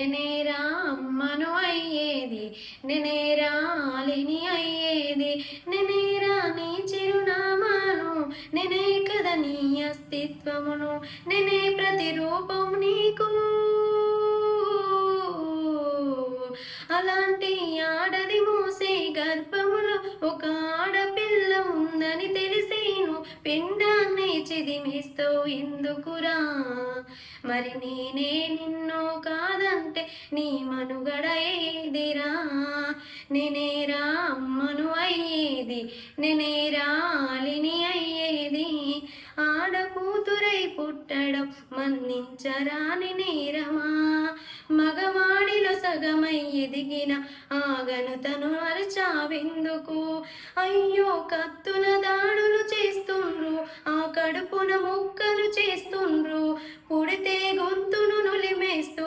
నేనేరా అమ్మను అయ్యేది, నేనేరా ఆలిని అయ్యేది, నేనేరా నీ చిరునామాను, నేనే కదా నీ అస్తిత్వమును, నేనే ప్రతిరూపం నీకు. అలాంటి ఆడది మోసే గర్భములో ఒక ఆడపిల్ల ఉందని తెలిసేను, పిండాన్ని చిదిమిస్తావు ఎందుకురా? మరి నేనే నిన్ను కాదంటే నీ మనుగడ ఏదిరా? నేనేరా అమ్మను అయ్యేది, నేనేరా ఆలిని అయ్యేది, ఆడకూతురై పుట్టడం మన్నించరాని నేరమా? మగవాడిలో సగమై ఎదిగిన ఆగను తను అరచావెందుకు? అయ్యో కత్తుల దాడులు చేస్తుండ్రు, ఆ కడుపున ముక్కలు చేస్తుండ్రు, పుడితే గొంతును నులిమేస్తూ